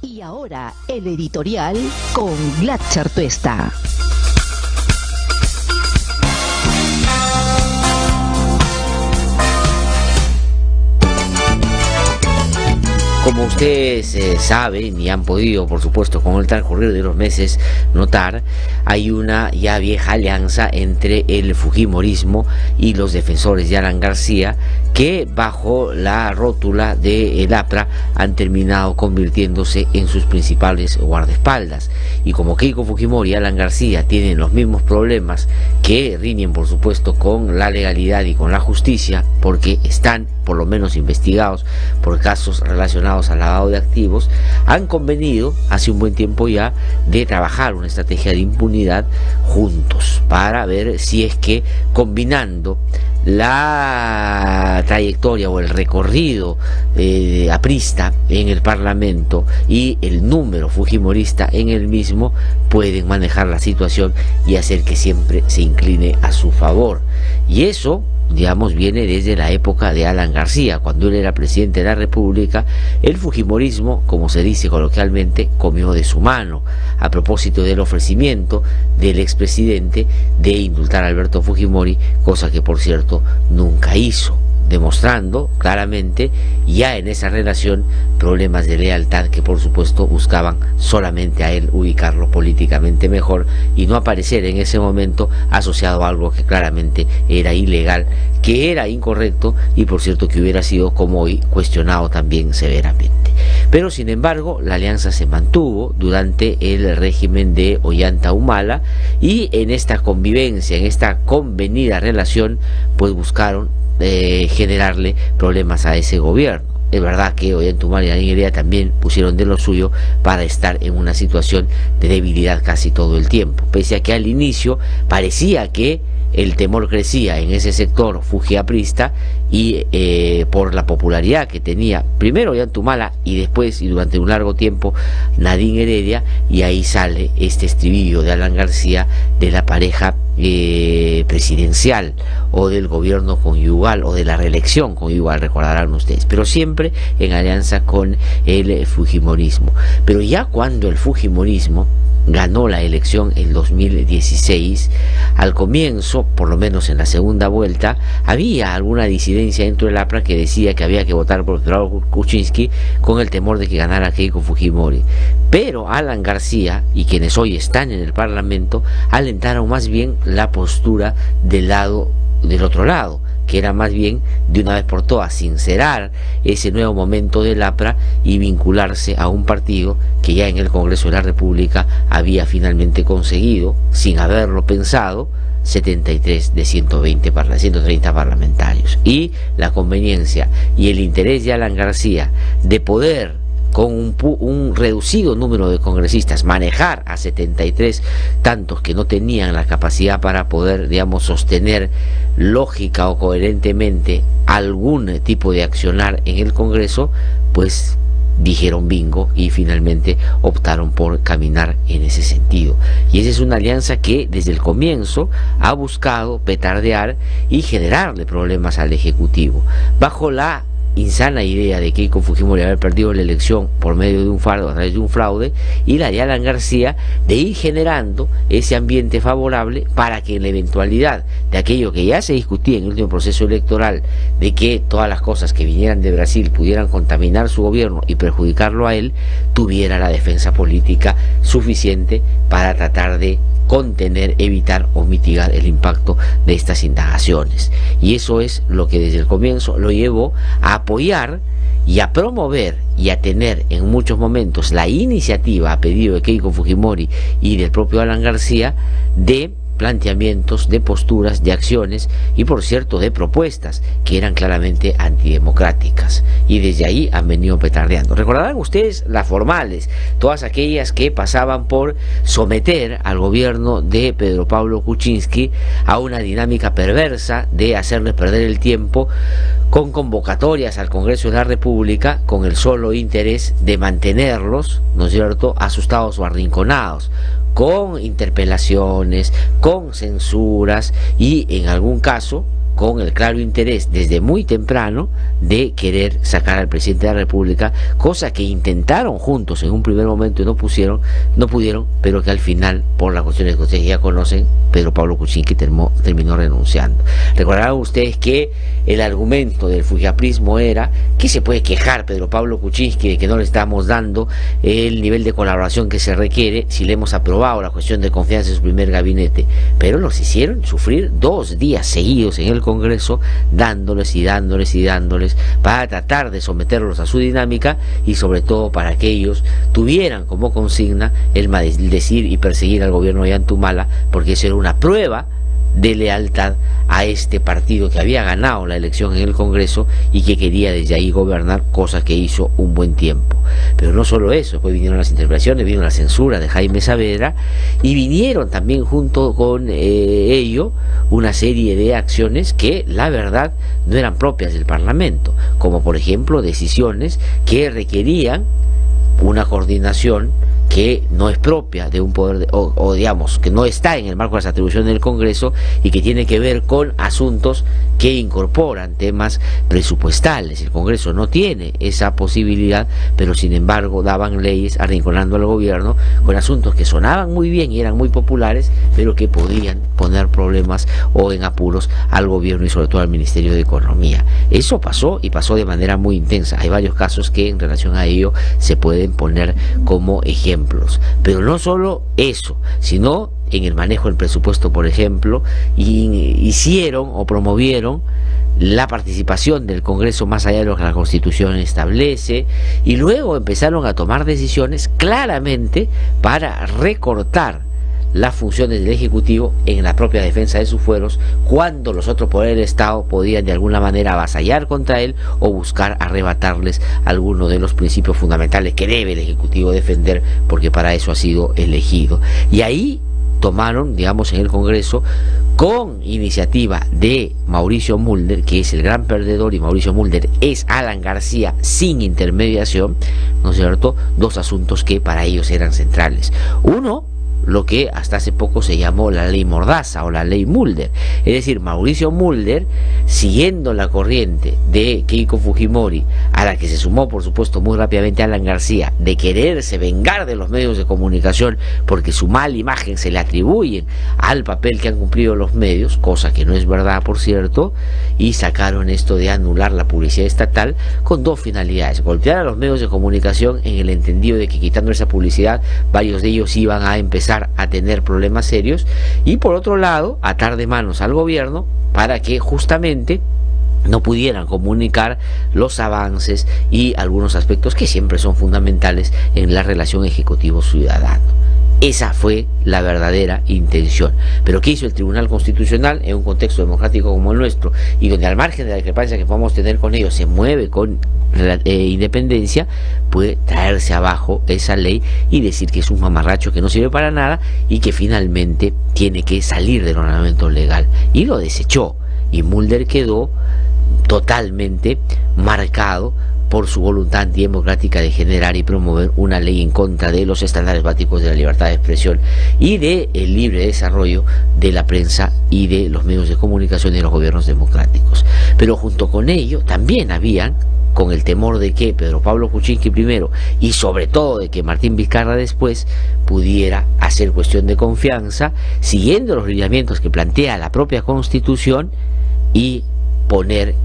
Y ahora, el editorial con Glatzer Tuesta. Como ustedes saben y han podido, por supuesto, con el transcurrir de los meses notar, hay una ya vieja alianza entre el fujimorismo y los defensores de Alan García, que bajo la rótula de el APRA han terminado convirtiéndose en sus principales guardaespaldas. Y como Keiko Fujimori y Alan García tienen los mismos problemas que riñen, por supuesto, con la legalidad y con la justicia, porque están por lo menos investigados por casos relacionados al lavado de activos, han convenido hace un buen tiempo ya de trabajar una estrategia de impunidad juntos para ver si es que combinando la trayectoria o el recorrido aprista en el Parlamento y el número fujimorista en el mismo, pueden manejar la situación y hacer que siempre se incline a su favor. Y eso, digamos, viene desde la época de Alan García. Cuando él era presidente de la República, el fujimorismo, como se dice coloquialmente, comió de su mano, a propósito del ofrecimiento del expresidente de indultar a Alberto Fujimori, cosa que por cierto nunca hizo, demostrando claramente ya en esa relación problemas de lealtad que por supuesto buscaban solamente a él ubicarlo políticamente mejor y no aparecer en ese momento asociado a algo que claramente era ilegal, que era incorrecto y por cierto que hubiera sido, como hoy, cuestionado también severamente. Pero sin embargo la alianza se mantuvo durante el régimen de Ollanta Humala y en esta convivencia, en esta convenida relación, pues buscaron generarle problemas a ese gobierno. Es verdad que Ollanta Humala y Nadine Heredia también pusieron de lo suyo para estar en una situación de debilidad casi todo el tiempo, pese a que al inicio parecía que el temor crecía en ese sector fujiaprista y por la popularidad que tenía primero Ollanta Humala y después y durante un largo tiempo Nadine Heredia, y ahí sale este estribillo de Alan García de la pareja presidencial o del gobierno conyugal o de la reelección conyugal, recordarán ustedes, pero siempre en alianza con el fujimorismo. Pero ya cuando el fujimorismo ganó la elección en 2016, al comienzo, por lo menos en la segunda vuelta, había alguna disidencia dentro del APRA que decía que había que votar por Claudio Kuczynski con el temor de que ganara Keiko Fujimori. Pero Alan García y quienes hoy están en el Parlamento alentaron más bien la postura del otro lado, que era más bien de una vez por todas sincerar ese nuevo momento del APRA y vincularse a un partido que ya en el Congreso de la República había finalmente conseguido, sin haberlo pensado, 73 de 130 parlamentarios. Y la conveniencia y el interés de Alan García de poder, con un reducido número de congresistas, manejar a 73 tantos que no tenían la capacidad para poder, digamos, sostener lógica o coherentemente algún tipo de accionar en el Congreso, pues dijeron bingo y finalmente optaron por caminar en ese sentido. Y esa es una alianza que desde el comienzo ha buscado petardear y generarle problemas al Ejecutivo, bajo la insana idea de Keiko Fujimori haber perdido la elección por medio de un fraude, a través de un fraude, y la de Alan García de ir generando ese ambiente favorable para que en la eventualidad de aquello que ya se discutía en el último proceso electoral, de que todas las cosas que vinieran de Brasil pudieran contaminar su gobierno y perjudicarlo a él, tuviera la defensa política suficiente para tratar de contener, evitar o mitigar el impacto de estas indagaciones. Y eso es lo que desde el comienzo lo llevó a apoyar y a promover y a tener en muchos momentos la iniciativa a pedido de Keiko Fujimori y del propio Alan García de planteamientos, de posturas, de acciones y por cierto de propuestas que eran claramente antidemocráticas, y desde ahí han venido petardeando. Recordarán ustedes las formales, todas aquellas que pasaban por someter al gobierno de Pedro Pablo Kuczynski a una dinámica perversa de hacerles perder el tiempo con convocatorias al Congreso de la República con el solo interés de mantenerlos, ¿no es cierto?, asustados o arrinconados, con interpelaciones, con censuras y en algún caso con el claro interés desde muy temprano de querer sacar al presidente de la República, cosa que intentaron juntos en un primer momento y no pudieron, pero que al final, por las cuestiones que ustedes ya conocen, Pedro Pablo Kuczynski terminó renunciando. Recordarán ustedes que el argumento del fujiaprismo era que se puede quejar Pedro Pablo Kuczynski de que no le estamos dando el nivel de colaboración que se requiere si le hemos aprobado la cuestión de confianza en su primer gabinete, pero los hicieron sufrir 2 días seguidos en el Congreso, dándoles para tratar de someterlos a su dinámica y sobre todo para que ellos tuvieran como consigna el maldecir y perseguir al gobierno de Ollantumala, porque eso era una prueba de lealtad a este partido que había ganado la elección en el Congreso y que quería desde ahí gobernar, cosa que hizo un buen tiempo. Pero no solo eso, después vinieron las interpelaciones, vino la censura de Jaime Saavedra y vinieron también junto con ello una serie de acciones que la verdad no eran propias del Parlamento, como por ejemplo decisiones que requerían una coordinación que no es propia de un poder, o digamos, que no está en el marco de las atribuciones del Congreso y que tiene que ver con asuntos que incorporan temas presupuestales. El Congreso no tiene esa posibilidad, pero sin embargo daban leyes arrinconando al gobierno con asuntos que sonaban muy bien y eran muy populares, pero que podían poner problemas o en apuros al gobierno y sobre todo al Ministerio de Economía. Eso pasó y pasó de manera muy intensa. Hay varios casos que en relación a ello se pueden poner como ejemplos. Pero no solo eso, sino en el manejo del presupuesto, por ejemplo, hicieron o promovieron la participación del Congreso más allá de lo que la Constitución establece, y luego empezaron a tomar decisiones claramente para recortar las funciones del Ejecutivo en la propia defensa de sus fueros, cuando los otros poderes del Estado podían de alguna manera avasallar contra él o buscar arrebatarles alguno de los principios fundamentales que debe el Ejecutivo defender, porque para eso ha sido elegido. Y ahí tomaron, digamos, en el Congreso, con iniciativa de Mauricio Mulder, que es el gran perdedor, y Mauricio Mulder es Alan García sin intermediación, ¿no es cierto?, 2 asuntos que para ellos eran centrales. Uno, lo que hasta hace poco se llamó la ley Mordaza o la ley Mulder, es decir, Mauricio Mulder, siguiendo la corriente de Keiko Fujimori, a la que se sumó por supuesto muy rápidamente Alan García, de quererse vengar de los medios de comunicación porque su mala imagen se le atribuye al papel que han cumplido los medios, cosa que no es verdad, por cierto, y sacaron esto de anular la publicidad estatal con 2 finalidades: golpear a los medios de comunicación en el entendido de que quitando esa publicidad varios de ellos iban a empezar a tener problemas serios, y por otro lado atar de manos al gobierno para que justamente no pudieran comunicar los avances y algunos aspectos que siempre son fundamentales en la relación ejecutivo-ciudadano. Esa fue la verdadera intención. Pero ¿qué hizo el Tribunal Constitucional en un contexto democrático como el nuestro, y donde al margen de la discrepancia que podamos tener con ellos se mueve con independencia? Puede traerse abajo esa ley y decir que es un mamarracho que no sirve para nada y que finalmente tiene que salir del ordenamiento legal, y lo desechó, y Mulder quedó totalmente marcado por su voluntad antidemocrática de generar y promover una ley en contra de los estándares básicos de la libertad de expresión y del libre desarrollo de la prensa y de los medios de comunicación y de los gobiernos democráticos. Pero junto con ello también habían, con el temor de que Pedro Pablo Kuczynski primero y sobre todo de que Martín Vizcarra después pudiera hacer cuestión de confianza, siguiendo los lineamientos que plantea la propia Constitución, y poner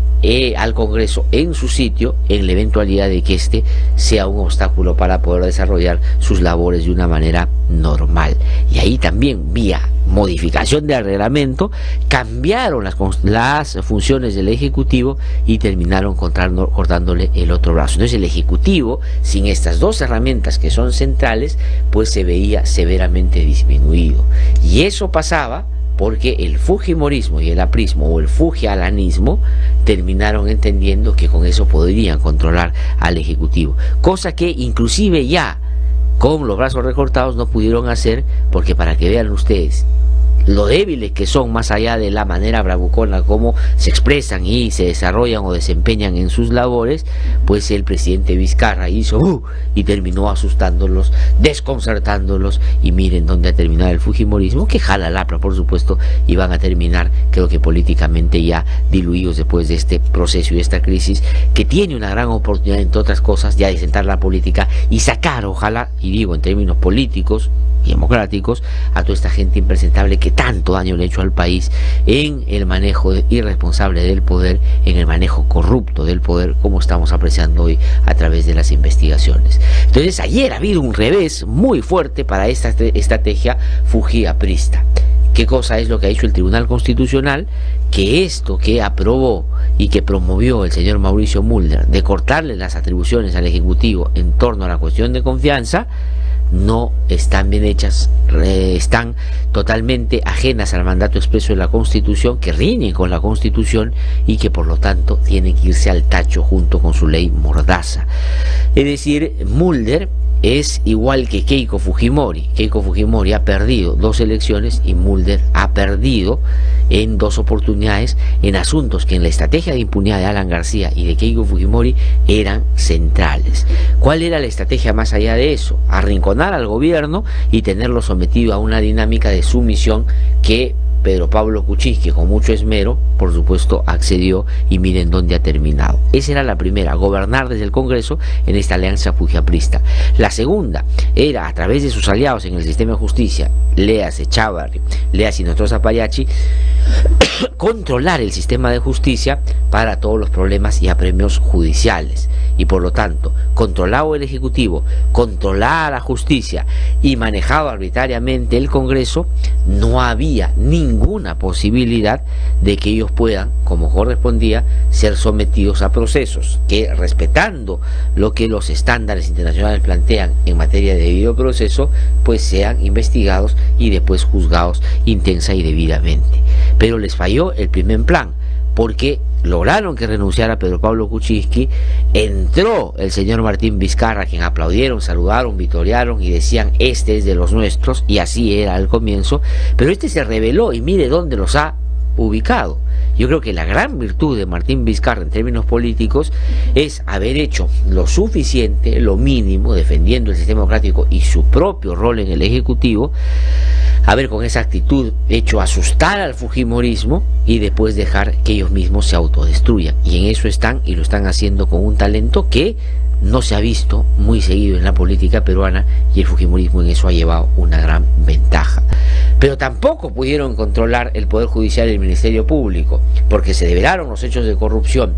al Congreso en su sitio en la eventualidad de que éste sea un obstáculo para poder desarrollar sus labores de una manera normal. Y ahí también, vía modificación del reglamento, cambiaron las funciones del Ejecutivo y terminaron cortándole el otro brazo. Entonces el Ejecutivo, sin estas 2 herramientas que son centrales, pues se veía severamente disminuido. Y eso pasaba porque el fujimorismo y el aprismo o el fujialanismo terminaron entendiendo que con eso podrían controlar al Ejecutivo, cosa que inclusive ya con los brazos recortados no pudieron hacer, porque para que vean ustedes lo débiles que son, más allá de la manera bravucona como se expresan y se desarrollan o desempeñan en sus labores, pues el presidente Vizcarra hizo y terminó asustándolos, desconcertándolos, y miren dónde ha terminado el fujimorismo, que jala lapra por supuesto, y van a terminar, creo que políticamente ya diluidos después de este proceso y esta crisis, que tiene una gran oportunidad, entre otras cosas, ya de sentar la política y sacar, ojalá, y digo en términos políticos y democráticos, a toda esta gente impresentable que tanto daño le ha hecho al país en el manejo irresponsable del poder, en el manejo corrupto del poder, como estamos apreciando hoy a través de las investigaciones. Entonces ayer ha habido un revés muy fuerte para esta estrategia fujiaprista. ¿Qué cosa es lo que ha hecho el Tribunal Constitucional? Que esto que aprobó y que promovió el señor Mauricio Mulder, de cortarle las atribuciones al Ejecutivo en torno a la cuestión de confianza, no están bien hechas, están totalmente ajenas al mandato expreso de la Constitución, que riñen con la Constitución y que por lo tanto tienen que irse al tacho junto con su ley Mordaza. Es decir, Mulder es igual que Keiko Fujimori. Keiko Fujimori ha perdido 2 elecciones y Mulder ha perdido en 2 oportunidades en asuntos que en la estrategia de impunidad de Alan García y de Keiko Fujimori eran centrales. ¿Cuál era la estrategia más allá de eso? Arrinconar al gobierno y tenerlo sometido a una dinámica de sumisión que Pedro Pablo Kuczynski, con mucho esmero, por supuesto, accedió, y miren dónde ha terminado. Esa era la primera, gobernar desde el Congreso en esta alianza fujiaprista. La segunda era, a través de sus aliados en el sistema de justicia, léase Chávarri, léase Nostroza Pallachi, controlar el sistema de justicia para todos los problemas y apremios judiciales. Y por lo tanto, controlado el Ejecutivo, controlada la justicia y manejado arbitrariamente el Congreso, no había ninguna posibilidad de que ellos puedan, como correspondía, ser sometidos a procesos que, respetando lo que los estándares internacionales plantean en materia de debido proceso, pues sean investigados y después juzgados intensa y debidamente. Pero les falló el primer plan, porque lograron que renunciara Pedro Pablo Kuczynski, entró el señor Martín Vizcarra, quien aplaudieron, saludaron, vitorearon y decían: este es de los nuestros, y así era al comienzo, pero este se rebeló y mire dónde los ha ubicado. Yo creo que la gran virtud de Martín Vizcarra en términos políticos es haber hecho lo suficiente, lo mínimo, defendiendo el sistema democrático y su propio rol en el Ejecutivo, haber con esa actitud hecho asustar al fujimorismo y después dejar que ellos mismos se autodestruyan. Y en eso están, y lo están haciendo con un talento que no se ha visto muy seguido en la política peruana, y el fujimorismo en eso ha llevado una gran ventaja. Pero tampoco pudieron controlar el Poder Judicial y el Ministerio Público, porque se develaron los hechos de corrupción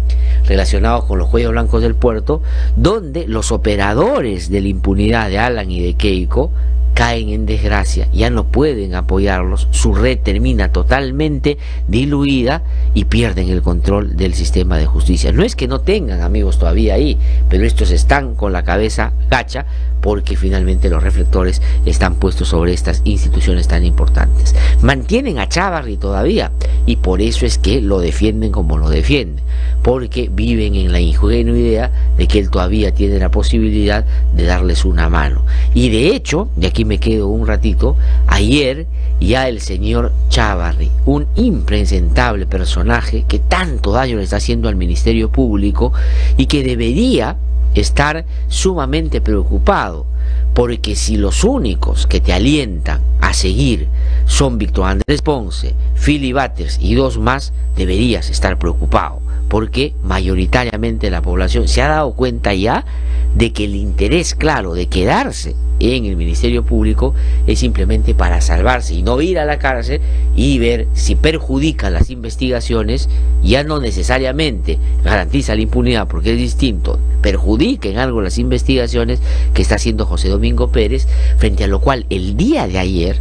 relacionados con los cuellos blancos del puerto, donde los operadores de la impunidad de Alan y de Keiko caen en desgracia, ya no pueden apoyarlos, su red termina totalmente diluida y pierden el control del sistema de justicia. No es que no tengan amigos todavía ahí, pero estos están con la cabeza gacha, porque finalmente los reflectores están puestos sobre estas instituciones tan importantes. Mantienen a Chávarri todavía, y por eso es que lo defienden como lo defienden, porque viven en la ingenua idea de que él todavía tiene la posibilidad de darles una mano. Y de hecho, y aquí me quedo un ratito, ayer ya el señor Chávarri, un impresentable personaje que tanto daño le está haciendo al Ministerio Público y que debería estar sumamente preocupado, porque si los únicos que te alientan a seguir son Víctor Andrés Ponce, Philly Butters y 2 más, deberías estar preocupado, porque mayoritariamente la población se ha dado cuenta ya de que el interés claro de quedarse en el Ministerio Público es simplemente para salvarse y no ir a la cárcel y ver si perjudican las investigaciones. Ya no necesariamente garantiza la impunidad, porque es distinto, perjudica en algo las investigaciones que está haciendo José Domingo Pérez, frente a lo cual el día de ayer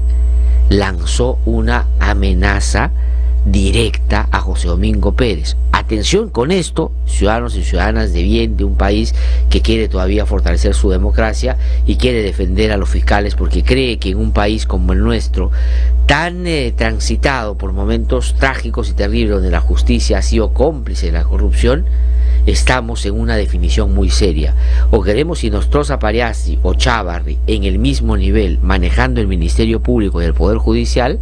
lanzó una amenaza directa a José Domingo Pérez. Atención con esto, ciudadanos y ciudadanas de bien, de un país que quiere todavía fortalecer su democracia y quiere defender a los fiscales, porque cree que en un país como el nuestro, tan transitado por momentos trágicos y terribles donde la justicia ha sido cómplice de la corrupción, estamos en una definición muy seria. O queremos Inostroza Pariasi o Chávarri en el mismo nivel manejando el Ministerio Público y el Poder Judicial,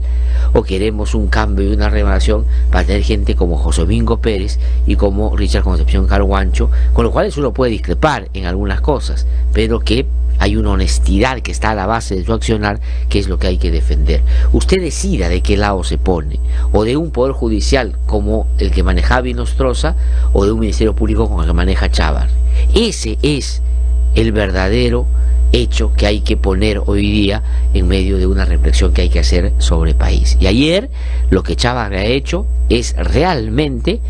o queremos un cambio y una renovación para tener gente como José Domingo Pérez y como Richard Concepción Carhuancho, con lo cual uno puede discrepar en algunas cosas, pero que hay una honestidad que está a la base de su accionar, que es lo que hay que defender. Usted decida de qué lado se pone, o de un poder judicial como el que manejaba Inostroza, o de un ministerio público como el que maneja Chávarri. Ese es el verdadero hecho que hay que poner hoy día en medio de una reflexión que hay que hacer sobre el país. Y ayer lo que Chávarri ha hecho es realmente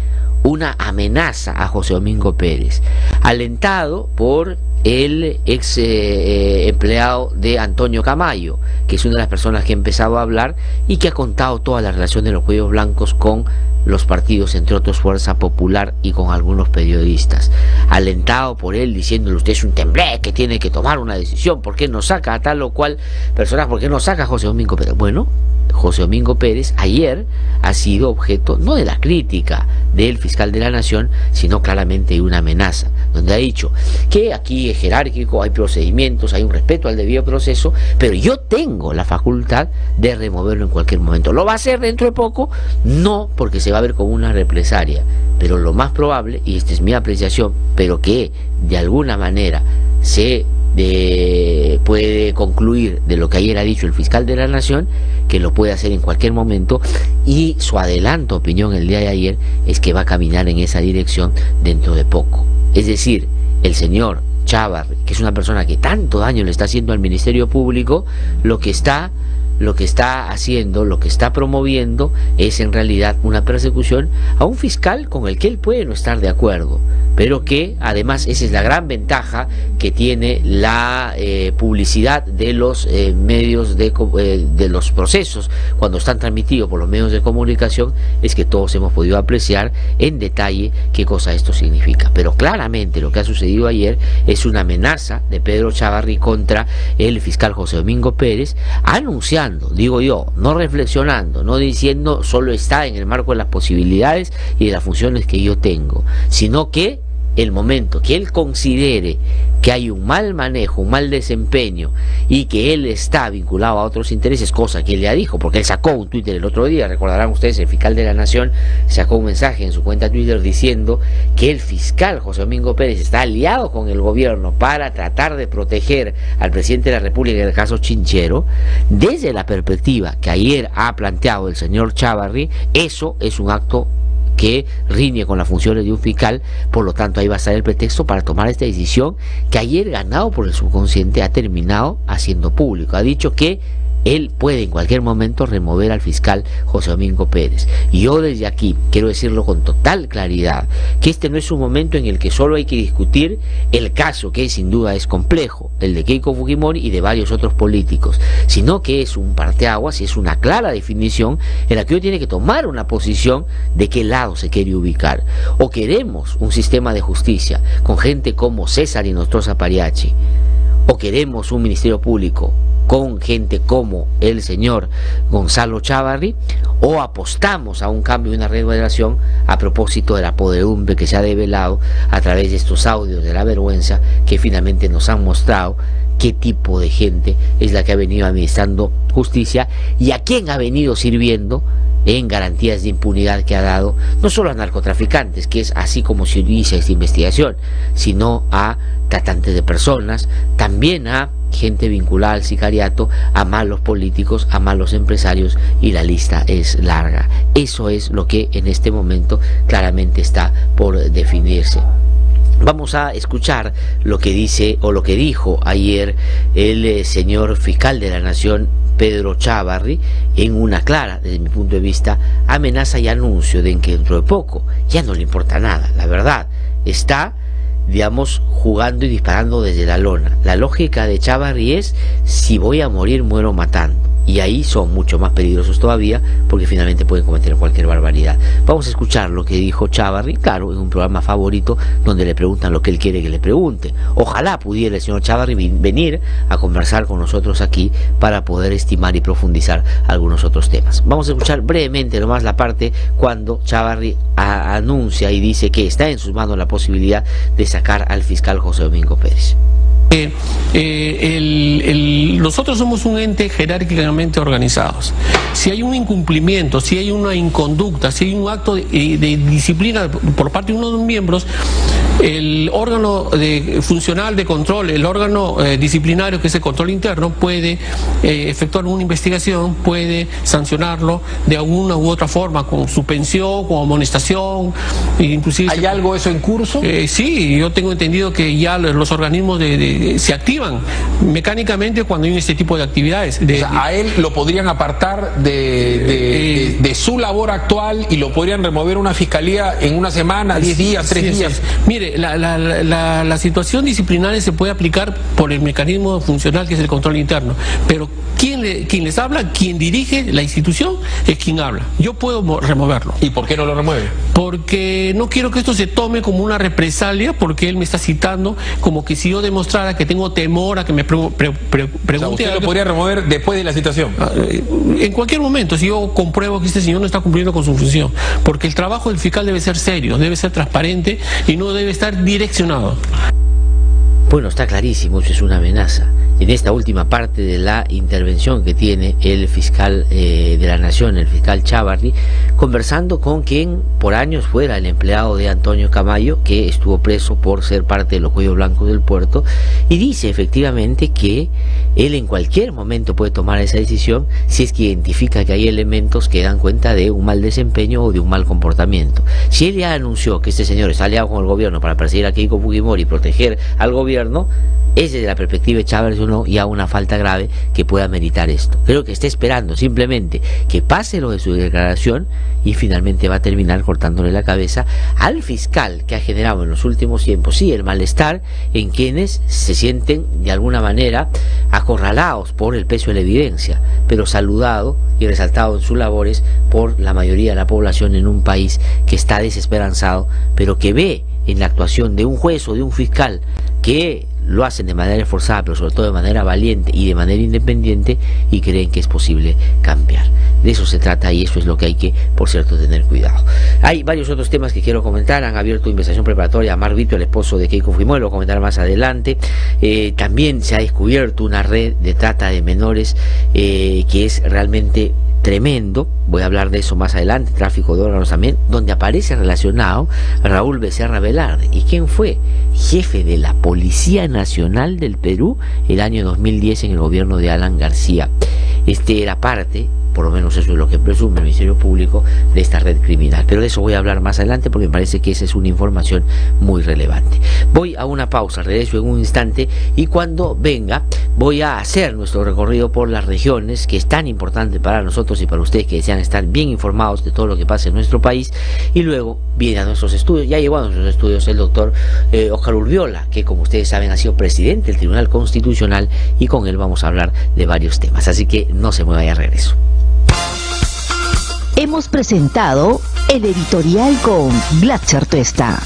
una amenaza a José Domingo Pérez, alentado por el ex empleado de Antonio Camayo, que es una de las personas que ha empezado a hablar y que ha contado toda la relación de los cuellos blancos con los partidos, entre otros Fuerza Popular, y con algunos periodistas, alentado por él, diciéndole: usted es un tembleque, tiene que tomar una decisión, ¿por qué no saca a tal o cual persona? ¿Por qué no saca a José Domingo Pérez? Bueno, José Domingo Pérez ayer ha sido objeto no de la crítica del fiscal de la Nación, sino claramente de una amenaza, donde ha dicho que aquí es jerárquico, hay procedimientos, hay un respeto al debido proceso, pero yo tengo la facultad de removerlo en cualquier momento. ¿Lo va a hacer dentro de poco? No, porque se va a ver como una represalia, pero lo más probable, y esta es mi apreciación, pero que de alguna manera se puede concluir de lo que ayer ha dicho el fiscal de la Nación, que lo puede hacer en cualquier momento, y su adelanto opinión el día de ayer es que va a caminar en esa dirección dentro de poco. Es decir, el señor Chávarri, que es una persona que tanto daño le está haciendo al Ministerio Público, lo que está haciendo, lo que está promoviendo es en realidad una persecución a un fiscal con el que él puede no estar de acuerdo, pero que además esa es la gran ventaja que tiene la publicidad de los medios de los procesos cuando están transmitidos por los medios de comunicación, es que todos hemos podido apreciar en detalle qué cosa esto significa. Pero claramente lo que ha sucedido ayer es una amenaza de Pedro Chávarri contra el fiscal José Domingo Pérez, anunciando, digo yo, no reflexionando, no diciendo solo está en el marco de las posibilidades y de las funciones que yo tengo, sino que el momento que él considere que hay un mal manejo, un mal desempeño y que él está vinculado a otros intereses, cosa que él ya dijo, porque él sacó un Twitter el otro día, recordarán ustedes, el fiscal de la Nación sacó un mensaje en su cuenta Twitter diciendo que el fiscal José Domingo Pérez está aliado con el gobierno para tratar de proteger al presidente de la República en el caso Chinchero. Desde la perspectiva que ayer ha planteado el señor Chávarri, eso es un acto que riñe con las funciones de un fiscal, por lo tanto ahí va a estar el pretexto para tomar esta decisión que ayer, ganado por el subconsciente, ha terminado haciendo público. Ha dicho que él puede en cualquier momento remover al fiscal José Domingo Pérez. Y yo desde aquí quiero decirlo con total claridad, que este no es un momento en el que solo hay que discutir el caso, que sin duda es complejo, el de Keiko Fujimori y de varios otros políticos, sino que es un parteaguas y es una clara definición en la que uno tiene que tomar una posición de qué lado se quiere ubicar. O queremos un sistema de justicia con gente como César Inostroza Pariasi, o queremos un ministerio público con gente como el señor Gonzalo Chávarri, o apostamos a un cambio y una remodelación a propósito de la podredumbre que se ha develado a través de estos audios de la vergüenza que finalmente nos han mostrado qué tipo de gente es la que ha venido administrando justicia y a quién ha venido sirviendo en garantías de impunidad que ha dado no solo a narcotraficantes, que es así como se inicia esta investigación, sino a tratantes de personas, también a gente vinculada al sicariato, a malos políticos, a malos empresarios, y la lista es larga. Eso es lo que en este momento claramente está por definirse. Vamos a escuchar lo que dice o lo que dijo ayer el señor fiscal de la Nación, Pedro Chávarri, en una clara, desde mi punto de vista, amenaza y anuncio de que dentro de poco ya no le importa nada. La verdad, está, digamos, jugando y disparando desde la lona. La lógica de Chávarri es: si voy a morir, muero matando. y ahí son mucho más peligrosos todavía porque finalmente pueden cometer cualquier barbaridad. Vamos a escuchar lo que dijo Chávarri, claro, en un programa favorito donde le preguntan lo que él quiere que le pregunte. Ojalá pudiera el señor Chávarri venir a conversar con nosotros aquí para poder estimar y profundizar algunos otros temas. Vamos a escuchar brevemente nomás la parte cuando Chávarri anuncia y dice que está en sus manos la posibilidad de sacar al fiscal José Domingo Pérez. Nosotros somos un ente jerárquicamente organizados. Si hay un incumplimiento, si hay una inconducta, si hay un acto de disciplina por parte de uno de los miembros, el órgano funcional de control, el órgano disciplinario, que es el control interno, puede efectuar una investigación, puede sancionarlo de alguna u otra forma, con suspensión, con amonestación, inclusive... ¿Hay algo eso en curso? Sí, yo tengo entendido que ya los organismos se activan mecánicamente cuando hay este tipo de actividades. O sea, a él lo podrían apartar de su labor actual y lo podrían remover una fiscalía en una semana, 10 días, 3 días. Mire, la situación disciplinaria se puede aplicar por el mecanismo funcional que es el control interno, pero quien les habla, quien dirige la institución es quien habla. Yo puedo removerlo. ¿Y por qué no lo remueve? Porque no quiero que esto se tome como una represalia, porque él me está citando como que si yo demostrara que tengo temor a que me pregunte... O sea, ¿usted lo podría remover después de la citación? En cualquier momento, si yo compruebo que este señor no está cumpliendo con su función, porque el trabajo del fiscal debe ser serio, debe ser transparente y no debe estar direccionado. Bueno, está clarísimo, eso es una amenaza. En esta última parte de la intervención que tiene el fiscal de la Nación, el fiscal Chávarri, conversando con quien por años fuera el empleado de Antonio Camayo, que estuvo preso por ser parte de los cuellos blancos del puerto, y dice efectivamente que él en cualquier momento puede tomar esa decisión si es que identifica que hay elementos que dan cuenta de un mal desempeño o de un mal comportamiento. Si él ya anunció que este señor está aliado con el gobierno para perseguir a Keiko Fujimori y proteger al gobierno, es desde la perspectiva de Chávarri ya una falta grave que pueda meritar esto. Creo que está esperando simplemente que pase lo de su declaración y finalmente va a terminar cortándole la cabeza al fiscal que ha generado en los últimos tiempos, sí, el malestar en quienes se sienten de alguna manera acorralados por el peso de la evidencia, pero saludado y resaltado en sus labores por la mayoría de la población en un país que está desesperanzado, pero que ve en la actuación de un juez o de un fiscal que lo hacen de manera esforzada, pero sobre todo de manera valiente y de manera independiente, y creen que es posible cambiar. De eso se trata y eso es lo que hay que, por cierto, tener cuidado. Hay varios otros temas que quiero comentar. Han abierto investigación preparatoria a Mark Vito, el esposo de Keiko Fujimori, lo comentaré más adelante. También se ha descubierto una red de trata de menores que es realmente tremendo. Voy a hablar de eso más adelante. Tráfico de órganos también, donde aparece relacionado Raúl Becerra Velarde. ¿Y quién fue? Jefe de la Policía Nacional del Perú el año 2010 en el gobierno de Alan García. Este era parte, por lo menos eso es lo que presume el Ministerio Público, de esta red criminal. Pero de eso voy a hablar más adelante porque me parece que esa es una información muy relevante. Voy a una pausa, regreso en un instante y cuando venga voy a hacer nuestro recorrido por las regiones, que es tan importante para nosotros y para ustedes que desean estar bien informados de todo lo que pasa en nuestro país, y luego viene a nuestros estudios. Ya llegó a nuestros estudios el doctor Óscar Urbiola, que como ustedes saben ha sido presidente del Tribunal Constitucional, y con él vamos a hablar de varios temas, así que no se mueva, ya regreso. Hemos presentado el editorial con Glatzer Tuesta.